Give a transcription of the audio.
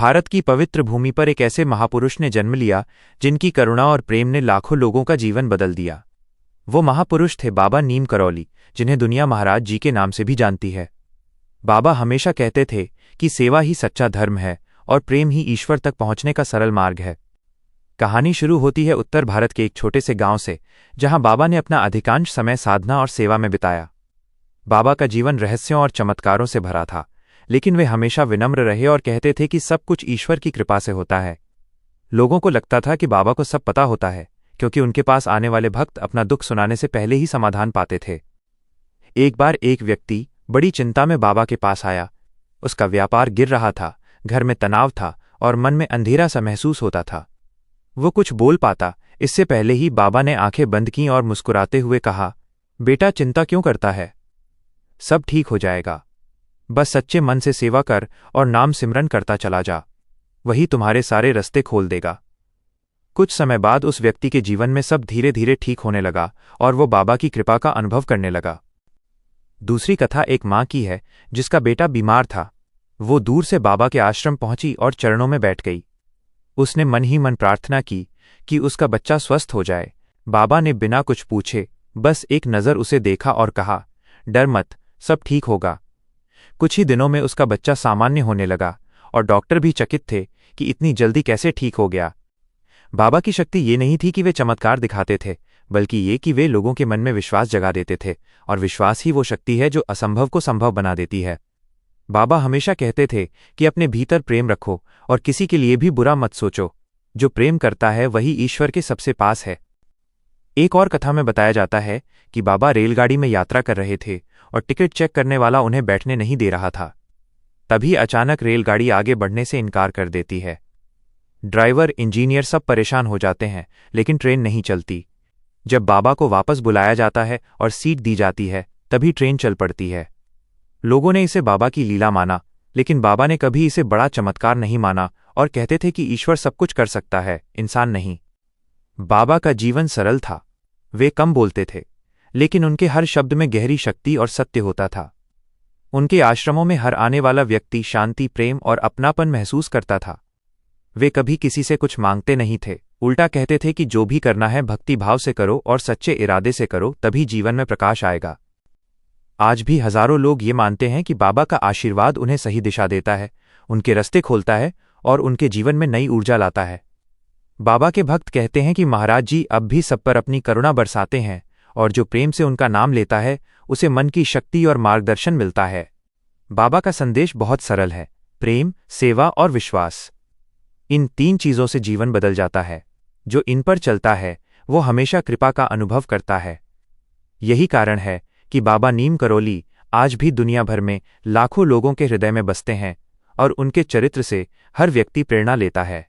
भारत की पवित्र भूमि पर एक ऐसे महापुरुष ने जन्म लिया जिनकी करुणा और प्रेम ने लाखों लोगों का जीवन बदल दिया। वो महापुरुष थे बाबा नीम करौली, जिन्हें दुनिया महाराज जी के नाम से भी जानती है। बाबा हमेशा कहते थे कि सेवा ही सच्चा धर्म है और प्रेम ही ईश्वर तक पहुंचने का सरल मार्ग है। कहानी शुरू होती है उत्तर भारत के एक छोटे से गांव से, जहां बाबा ने अपना अधिकांश समय साधना और सेवा में बिताया। बाबा का जीवन रहस्यों और चमत्कारों से भरा था, लेकिन वे हमेशा विनम्र रहे और कहते थे कि सब कुछ ईश्वर की कृपा से होता है। लोगों को लगता था कि बाबा को सब पता होता है, क्योंकि उनके पास आने वाले भक्त अपना दुख सुनाने से पहले ही समाधान पाते थे। एक बार एक व्यक्ति बड़ी चिंता में बाबा के पास आया। उसका व्यापार गिर रहा था, घर में तनाव था और मन में अंधेरा सा महसूस होता था। वो कुछ बोल पाता इससे पहले ही बाबा ने आंखें बंद कीं और मुस्कुराते हुए कहा, बेटा चिंता क्यों करता है, सब ठीक हो जाएगा। बस सच्चे मन से सेवा कर और नाम सिमरन करता चला जा, वही तुम्हारे सारे रास्ते खोल देगा। कुछ समय बाद उस व्यक्ति के जीवन में सब धीरे धीरे ठीक होने लगा और वो बाबा की कृपा का अनुभव करने लगा। दूसरी कथा एक माँ की है जिसका बेटा बीमार था। वो दूर से बाबा के आश्रम पहुंची और चरणों में बैठ गई। उसने मन ही मन प्रार्थना की कि उसका बच्चा स्वस्थ हो जाए। बाबा ने बिना कुछ पूछे बस एक नज़र उसे देखा और कहा, डर मत, सब ठीक होगा। कुछ ही दिनों में उसका बच्चा सामान्य होने लगा और डॉक्टर भी चकित थे कि इतनी जल्दी कैसे ठीक हो गया। बाबा की शक्ति ये नहीं थी कि वे चमत्कार दिखाते थे, बल्कि ये कि वे लोगों के मन में विश्वास जगा देते थे, और विश्वास ही वो शक्ति है जो असंभव को संभव बना देती है। बाबा हमेशा कहते थे कि अपने भीतर प्रेम रखो और किसी के लिए भी बुरा मत सोचो। जो प्रेम करता है वही ईश्वर के सबसे पास है। एक और कथा में बताया जाता है कि बाबा रेलगाड़ी में यात्रा कर रहे थे और टिकट चेक करने वाला उन्हें बैठने नहीं दे रहा था। तभी अचानक रेलगाड़ी आगे बढ़ने से इनकार कर देती है। ड्राइवर, इंजीनियर सब परेशान हो जाते हैं, लेकिन ट्रेन नहीं चलती। जब बाबा को वापस बुलाया जाता है और सीट दी जाती है, तभी ट्रेन चल पड़ती है। लोगों ने इसे बाबा की लीला माना, लेकिन बाबा ने कभी इसे बड़ा चमत्कार नहीं माना और कहते थे कि ईश्वर सब कुछ कर सकता है, इंसान नहीं। बाबा का जीवन सरल था। वे कम बोलते थे, लेकिन उनके हर शब्द में गहरी शक्ति और सत्य होता था। उनके आश्रमों में हर आने वाला व्यक्ति शांति, प्रेम और अपनापन महसूस करता था। वे कभी किसी से कुछ मांगते नहीं थे, उल्टा कहते थे कि जो भी करना है भक्ति भाव से करो और सच्चे इरादे से करो, तभी जीवन में प्रकाश आएगा। आज भी हजारों लोग ये मानते हैं कि बाबा का आशीर्वाद उन्हें सही दिशा देता है, उनके रास्ते खोलता है और उनके जीवन में नई ऊर्जा लाता है। बाबा के भक्त कहते हैं कि महाराज जी अब भी सब पर अपनी करुणा बरसाते हैं, और जो प्रेम से उनका नाम लेता है उसे मन की शक्ति और मार्गदर्शन मिलता है। बाबा का संदेश बहुत सरल है, प्रेम, सेवा और विश्वास। इन 3 चीज़ों से जीवन बदल जाता है। जो इन पर चलता है वो हमेशा कृपा का अनुभव करता है। यही कारण है कि बाबा नीम करौली आज भी दुनिया भर में लाखों लोगों के हृदय में बसते हैं और उनके चरित्र से हर व्यक्ति प्रेरणा लेता है।